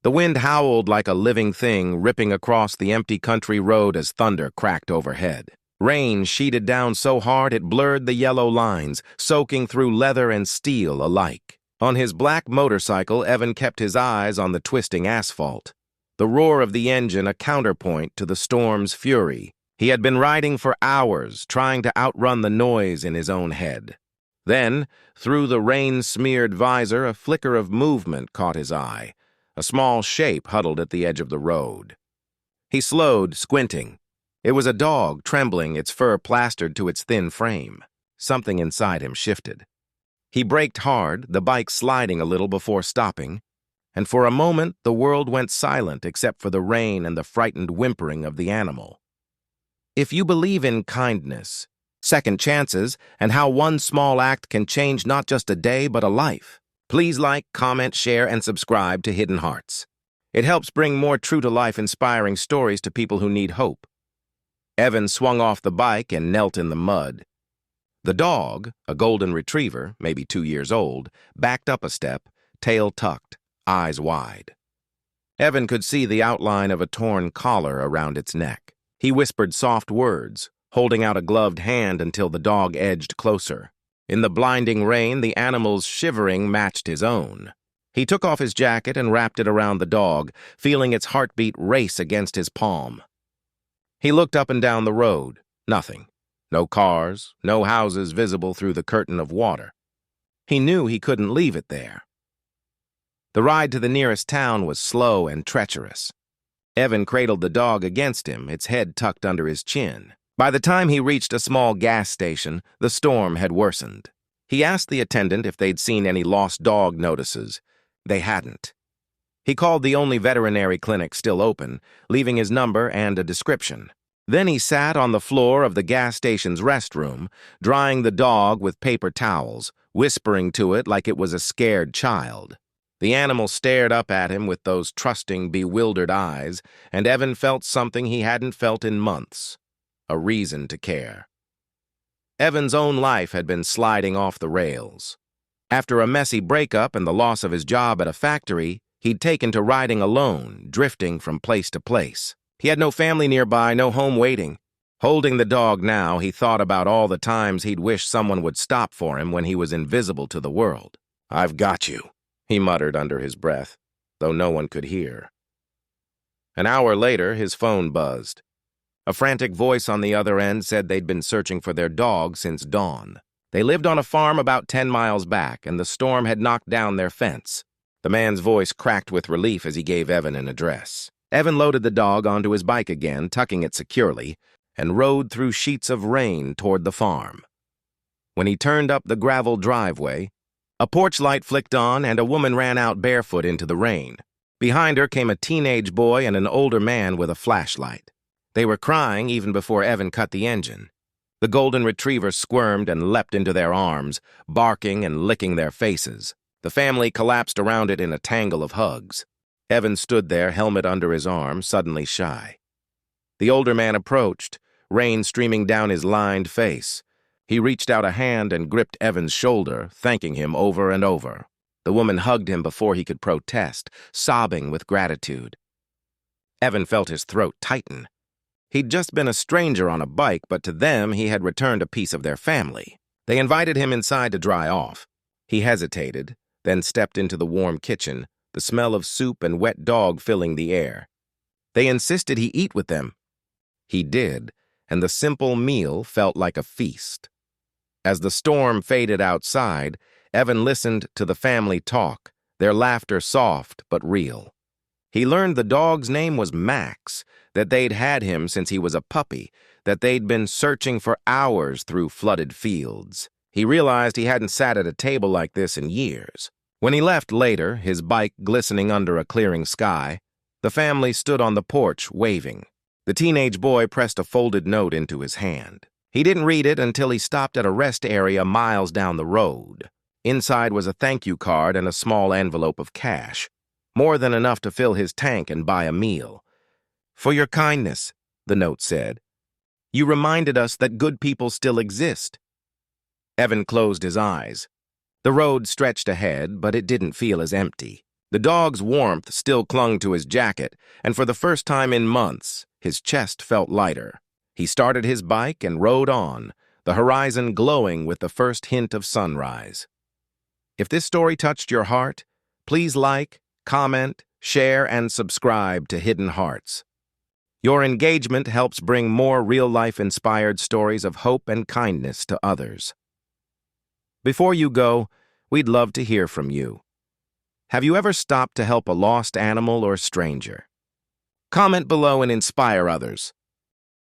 The wind howled like a living thing, ripping across the empty country road as thunder cracked overhead. Rain sheeted down so hard it blurred the yellow lines, soaking through leather and steel alike. On his black motorcycle, Evan kept his eyes on the twisting asphalt, the roar of the engine a counterpoint to the storm's fury. He had been riding for hours, trying to outrun the noise in his own head. Then, through the rain-smeared visor, a flicker of movement caught his eye, a small shape huddled at the edge of the road. He slowed, squinting. It was a dog, trembling, its fur plastered to its thin frame. Something inside him shifted. He braked hard, the bike sliding a little before stopping, and for a moment the world went silent except for the rain and the frightened whimpering of the animal. If you believe in kindness, second chances, and how one small act can change not just a day but a life, please like, comment, share, and subscribe to Hidden Hearts. It helps bring more true-to-life inspiring stories to people who need hope. Evan swung off the bike and knelt in the mud. The dog, a golden retriever, maybe 2 years old, backed up a step, tail tucked, eyes wide. Evan could see the outline of a torn collar around its neck. He whispered soft words, holding out a gloved hand until the dog edged closer. In the blinding rain, the animal's shivering matched his own. He took off his jacket and wrapped it around the dog, feeling its heartbeat race against his palm. He looked up and down the road. Nothing. No cars, no houses visible through the curtain of water. He knew he couldn't leave it there. The ride to the nearest town was slow and treacherous. Evan cradled the dog against him, its head tucked under his chin. By the time he reached a small gas station, the storm had worsened. He asked the attendant if they'd seen any lost dog notices. They hadn't. He called the only veterinary clinic still open, leaving his number and a description. Then he sat on the floor of the gas station's restroom, drying the dog with paper towels, whispering to it like it was a scared child. The animal stared up at him with those trusting, bewildered eyes, and Evan felt something he hadn't felt in months. A reason to care. Evan's own life had been sliding off the rails. After a messy breakup and the loss of his job at a factory, he'd taken to riding alone, drifting from place to place. He had no family nearby, no home waiting. Holding the dog now, he thought about all the times he'd wished someone would stop for him when he was invisible to the world. "I've got you," he muttered under his breath, though no one could hear. An hour later, his phone buzzed. A frantic voice on the other end said they'd been searching for their dog since dawn. They lived on a farm about 10 miles back, and the storm had knocked down their fence. The man's voice cracked with relief as he gave Evan an address. Evan loaded the dog onto his bike again, tucking it securely, and rode through sheets of rain toward the farm. When he turned up the gravel driveway, a porch light flicked on and a woman ran out barefoot into the rain. Behind her came a teenage boy and an older man with a flashlight. They were crying even before Evan cut the engine. The golden retriever squirmed and leapt into their arms, barking and licking their faces. The family collapsed around it in a tangle of hugs. Evan stood there, helmet under his arm, suddenly shy. The older man approached, rain streaming down his lined face. He reached out a hand and gripped Evan's shoulder, thanking him over and over. The woman hugged him before he could protest, sobbing with gratitude. Evan felt his throat tighten. He'd just been a stranger on a bike, but to them he had returned a piece of their family. They invited him inside to dry off. He hesitated, then stepped into the warm kitchen, the smell of soup and wet dog filling the air. They insisted he eat with them. He did, and the simple meal felt like a feast. As the storm faded outside, Evan listened to the family talk, their laughter soft but real. He learned the dog's name was Max, that they'd had him since he was a puppy, that they'd been searching for hours through flooded fields. He realized he hadn't sat at a table like this in years. When he left later, his bike glistening under a clearing sky, the family stood on the porch, waving. The teenage boy pressed a folded note into his hand. He didn't read it until he stopped at a rest area miles down the road. Inside was a thank you card and a small envelope of cash, more than enough to fill his tank and buy a meal. "For your kindness," the note said. "You reminded us that good people still exist." Evan closed his eyes. The road stretched ahead, but it didn't feel as empty. The dog's warmth still clung to his jacket, and for the first time in months, his chest felt lighter. He started his bike and rode on, the horizon glowing with the first hint of sunrise. If this story touched your heart, please like, comment, share, and subscribe to Hidden Hearts. Your engagement helps bring more real-life inspired stories of hope and kindness to others. Before you go, we'd love to hear from you. Have you ever stopped to help a lost animal or stranger? Comment below and inspire others.